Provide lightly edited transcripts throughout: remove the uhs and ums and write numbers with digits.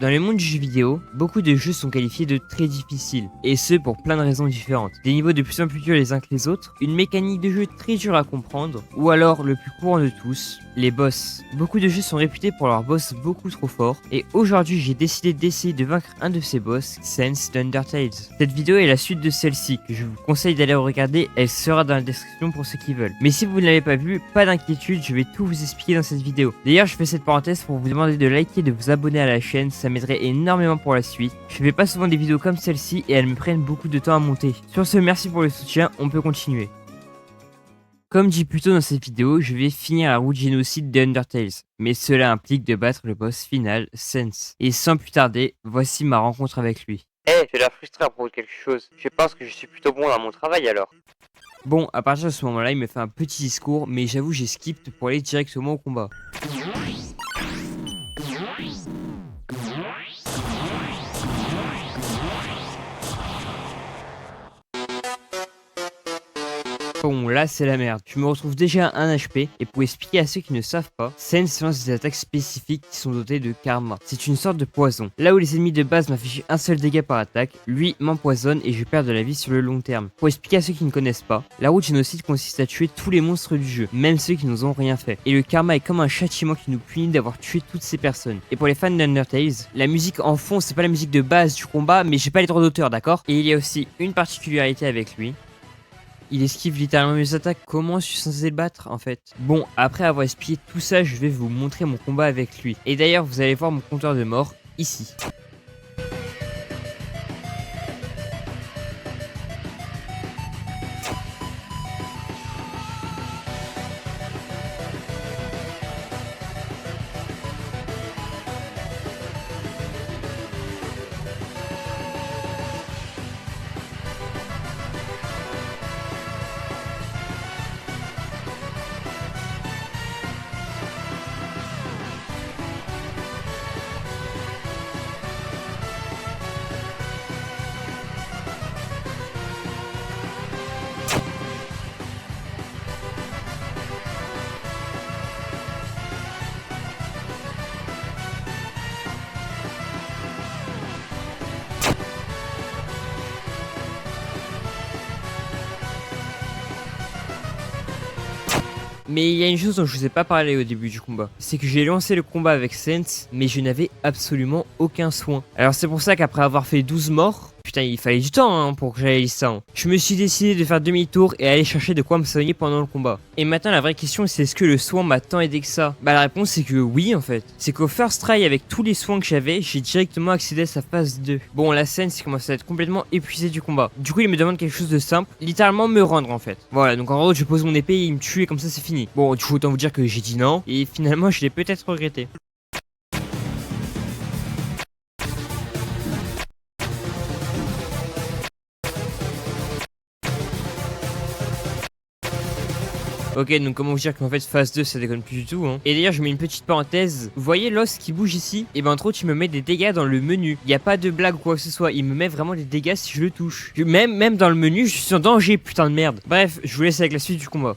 Dans le monde du jeu vidéo, beaucoup de jeux sont qualifiés de très difficiles, et ce pour plein de raisons différentes. Des niveaux de plus en plus durs les uns que les autres, une mécanique de jeu très dure à comprendre, ou alors le plus courant de tous, les boss. Beaucoup de jeux sont réputés pour leurs boss beaucoup trop forts, et aujourd'hui j'ai décidé d'essayer de vaincre un de ces boss, Sans d'Undertale. Cette vidéo est la suite de celle-ci, que je vous conseille d'aller regarder, elle sera dans la description pour ceux qui veulent. Mais si vous ne l'avez pas vu, pas d'inquiétude, je vais tout vous expliquer dans cette vidéo. D'ailleurs je fais cette parenthèse pour vous demander de liker et de vous abonner à la chaîne, ça m'aiderait énormément pour la suite. Je fais pas souvent des vidéos comme celle-ci et elles me prennent beaucoup de temps à monter. Sur ce, merci pour le soutien, on peut continuer. Comme dit plus tôt dans cette vidéo, je vais finir la route génocide de Undertale, mais cela implique de battre le boss final, Sans. Et sans plus tarder, voici ma rencontre avec lui. J'ai l'air frustré à propos de quelque chose. Je pense que je suis plutôt bon dans mon travail alors. Bon, à partir de ce moment-là, il me fait un petit discours, mais j'avoue j'ai skipped pour aller directement au combat. Bon, là c'est la merde. Je me retrouve déjà à 1 HP, et pour expliquer à ceux qui ne savent pas, Sans lance des attaques spécifiques qui sont dotées de karma. C'est une sorte de poison. Là où les ennemis de base m'affichent un seul dégât par attaque, lui m'empoisonne et je perds de la vie sur le long terme. Pour expliquer à ceux qui ne connaissent pas, la route génocide consiste à tuer tous les monstres du jeu, même ceux qui nous ont rien fait. Et le karma est comme un châtiment qui nous punit d'avoir tué toutes ces personnes. Et pour les fans d'Undertale, la musique en fond c'est pas la musique de base du combat, mais j'ai pas les droits d'auteur, d'accord? Et il y a aussi une particularité avec lui. Il esquive littéralement mes attaques, comment je suis censé le battre en fait? Bon, après avoir expliqué tout ça, je vais vous montrer mon combat avec lui. Et d'ailleurs, vous allez voir mon compteur de mort ici. Mais il y a une chose dont je vous ai pas parlé au début du combat, c'est que j'ai lancé le combat avec Sans, mais je n'avais absolument aucun soin. Alors c'est pour ça qu'après avoir fait 12 morts, putain il fallait du temps pour que j'aille ça, je me suis décidé de faire demi-tour et aller chercher de quoi me soigner pendant le combat. Et maintenant la vraie question c'est est-ce que le soin m'a tant aidé que ça? Bah la réponse c'est que oui en fait. C'est qu'au first try avec tous les soins que j'avais, j'ai directement accédé à sa phase 2. Bon la scène c'est commencé à être complètement épuisé du combat. Du coup il me demande quelque chose de simple, littéralement me rendre en fait. Voilà donc en gros je pose mon épée et il me tue et comme ça c'est fini. Bon du coup autant vous dire que j'ai dit non et finalement je l'ai peut-être regretté. Ok, donc comment vous dire qu'en fait phase 2 ça déconne plus du tout Et d'ailleurs je mets une petite parenthèse, vous voyez l'os qui bouge ici? Et ben entre autres il me met des dégâts dans le menu. Il n'y a pas de blague ou quoi que ce soit, il me met vraiment des dégâts si je le touche. Même dans le menu je suis en danger, putain de merde. Bref, je vous laisse avec la suite du combat.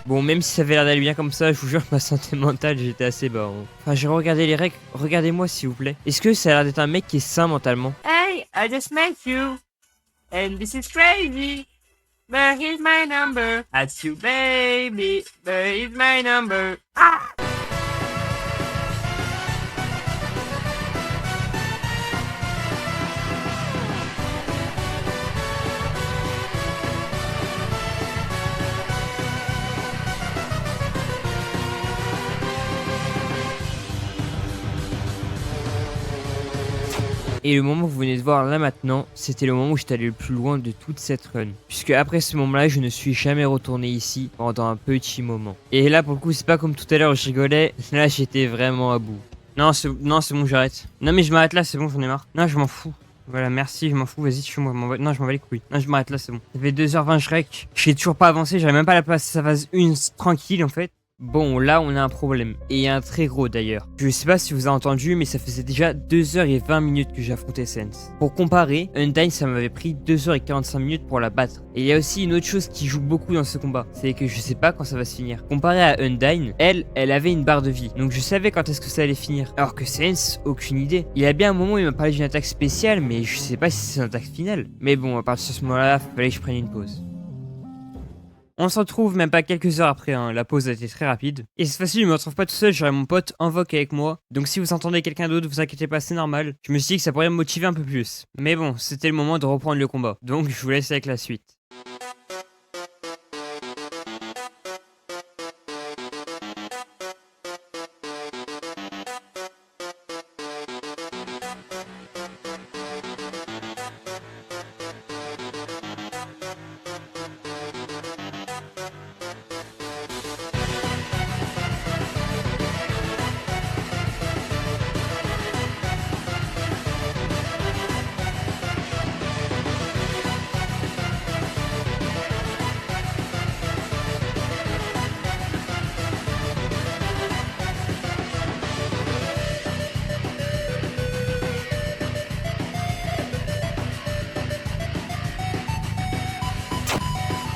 Bon, même si ça avait l'air d'aller bien comme ça, je vous jure que ma santé mentale, j'étais assez bas. Enfin, j'ai regardé les règles. Regardez-moi, s'il vous plaît. Est-ce que ça a l'air d'être un mec qui est sain mentalement? Hey, I just met you, and this is crazy. But here's my number. That's you, baby. But here's my number. Ah! Et le moment que vous venez de voir là maintenant, c'était le moment où j'étais allé le plus loin de toute cette run. Puisque après ce moment-là, je ne suis jamais retourné ici pendant un petit moment. Et là, pour le coup, c'est pas comme tout à l'heure où je rigolais. Là, j'étais vraiment à bout. Non, c'est bon, j'arrête. Non, mais je m'arrête là, c'est bon, j'en ai marre. Non, je m'en fous. Voilà, merci, je m'en fous, vas-y, tue-moi. Non, je m'en bats les couilles. Non, je m'arrête là, c'est bon. Ça fait 2h20, je rec. J'ai toujours pas avancé, j'arrive même pas à la passer sa phase 1 tranquille en fait. Bon, là, on a un problème. Et un très gros d'ailleurs. Je sais pas si vous avez entendu, mais ça faisait déjà 2h20 que j'affrontais Sense. Pour comparer, Undyne, ça m'avait pris 2h45 pour la battre. Et il y a aussi une autre chose qui joue beaucoup dans ce combat. C'est que je sais pas quand ça va se finir. Comparé à Undyne, elle avait une barre de vie. Donc je savais quand est-ce que ça allait finir. Alors que Sense, aucune idée. Il y a bien un moment où il m'a parlé d'une attaque spéciale, mais je sais pas si c'est une attaque finale. Mais bon, à partir de ce moment-là, fallait que je prenne une pause. On se retrouve même pas quelques heures après, hein. La pause a été très rapide. Et cette fois-ci, je me retrouve pas tout seul, j'aurai mon pote Invoke avec moi. Donc si vous entendez quelqu'un d'autre, vous inquiétez pas, c'est normal. Je me suis dit que ça pourrait me motiver un peu plus. Mais bon, c'était le moment de reprendre le combat. Donc je vous laisse avec la suite.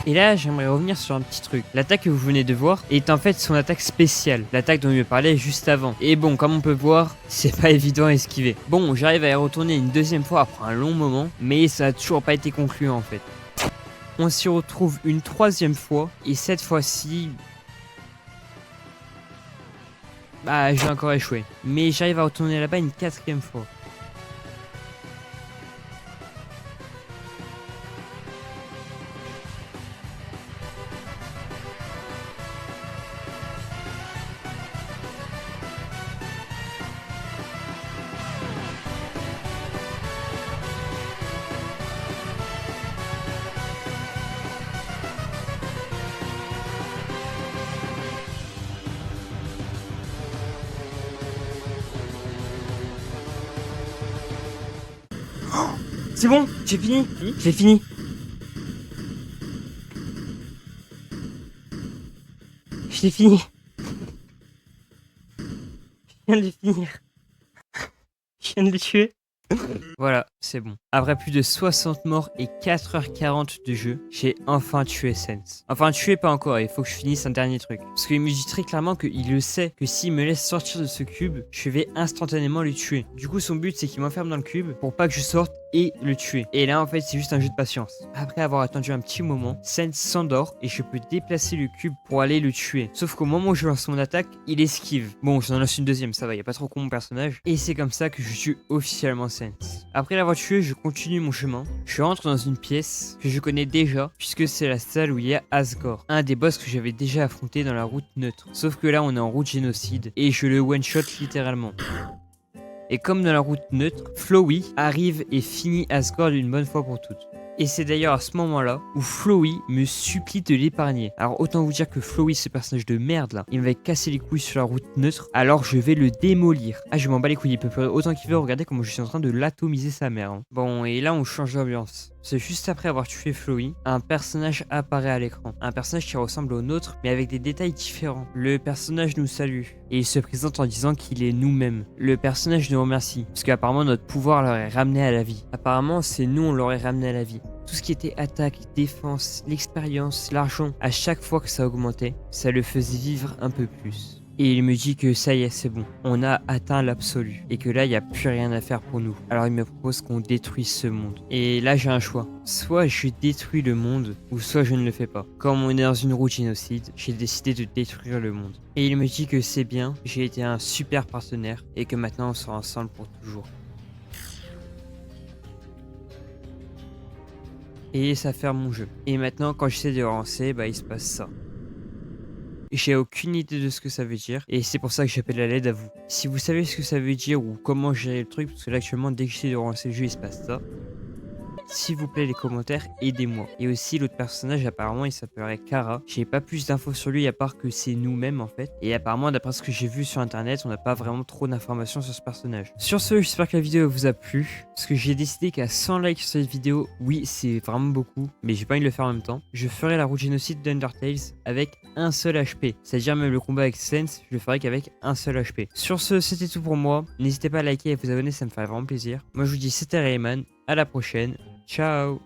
Et là, j'aimerais revenir sur un petit truc. L'attaque que vous venez de voir est en fait son attaque spéciale, l'attaque dont je me parlais juste avant. Et bon, comme on peut voir, c'est pas évident à esquiver. Bon, j'arrive à y retourner une deuxième fois après un long moment, mais ça a toujours pas été concluant en fait. On s'y retrouve une troisième fois, et cette fois-ci... Bah, j'ai encore échoué. Mais j'arrive à retourner là-bas une quatrième fois. C'est bon, j'ai fini. J'ai fini. Je l'ai fini. Je viens de le finir. Je viens de le tuer. Voilà, c'est bon. Après plus de 60 morts et 4h40 de jeu, j'ai enfin tué Sense. Enfin, tué pas encore, il faut que je finisse un dernier truc. Parce qu'il me dit très clairement qu'il le sait que s'il me laisse sortir de ce cube, je vais instantanément le tuer. Du coup, son but, c'est qu'il m'enferme dans le cube pour pas que je sorte et le tuer. Et là, en fait, c'est juste un jeu de patience. Après avoir attendu un petit moment, Sense s'endort et je peux déplacer le cube pour aller le tuer. Sauf qu'au moment où je lance mon attaque, il esquive. Bon, j'en lance une deuxième, ça va, y a pas trop con mon personnage. Et c'est comme ça que je tue officiellement Sense. Après l'avoir tué, je continue mon chemin. Je rentre dans une pièce que je connais déjà, puisque c'est la salle où il y a Asgore, un des boss que j'avais déjà affronté dans la route neutre. Sauf que là, on est en route génocide et je le one-shot littéralement. Et comme dans la route neutre, Flowey arrive et finit Asgore d'une bonne fois pour toutes. Et c'est d'ailleurs à ce moment-là où Flowey me supplie de l'épargner. Alors autant vous dire que Flowey, ce personnage de merde là, il m'avait cassé les couilles sur la route neutre, alors je vais le démolir. Ah, je m'en bats les couilles, il peut pleurer autant qu'il veut, regardez comment je suis en train de l'atomiser sa mère. Hein. Bon, et là on change d'ambiance. C'est juste après avoir tué Flowey, un personnage apparaît à l'écran. Un personnage qui ressemble au nôtre, mais avec des détails différents. Le personnage nous salue, et il se présente en disant qu'il est nous-mêmes. Le personnage nous remercie, parce qu'apparemment notre pouvoir l'aurait ramené à la vie. Apparemment, c'est nous on l'aurait ramené à la vie. Tout ce qui était attaque, défense, l'expérience, l'argent, à chaque fois que ça augmentait, ça le faisait vivre un peu plus. Et il me dit que ça y est, c'est bon, on a atteint l'absolu, et que là, il n'y a plus rien à faire pour nous. Alors il me propose qu'on détruise ce monde. Et là, j'ai un choix. Soit je détruis le monde, ou soit je ne le fais pas. Comme on est dans une route génocide, j'ai décidé de détruire le monde. Et il me dit que c'est bien, j'ai été un super partenaire, et que maintenant on sera ensemble pour toujours. Et ça ferme mon jeu. Et maintenant, quand j'essaie de relancer, bah il se passe ça. et j'ai aucune idée de ce que ça veut dire et c'est pour ça que j'appelle à l'aide à vous. Si vous savez ce que ça veut dire ou comment gérer le truc, parce que là actuellement dès que j'essaie de relancer le jeu il se passe ça. S'il vous plaît les commentaires, aidez-moi. Et aussi l'autre personnage apparemment il s'appellerait Kara. J'ai pas plus d'infos sur lui à part que c'est nous-mêmes en fait. Et apparemment d'après ce que j'ai vu sur internet on n'a pas vraiment trop d'informations sur ce personnage. Sur ce j'espère que la vidéo vous a plu. Parce que j'ai décidé qu'à 100 likes sur cette vidéo, oui c'est vraiment beaucoup. Mais j'ai pas envie de le faire en même temps. Je ferai la route génocide d'Undertales avec un seul HP. C'est-à-dire même le combat avec Sense, je le ferai qu'avec un seul HP. Sur ce c'était tout pour moi. N'hésitez pas à liker et à vous abonner, ça me ferait vraiment plaisir. Moi je vous dis c'était Rayman. À la prochaine. Ciao.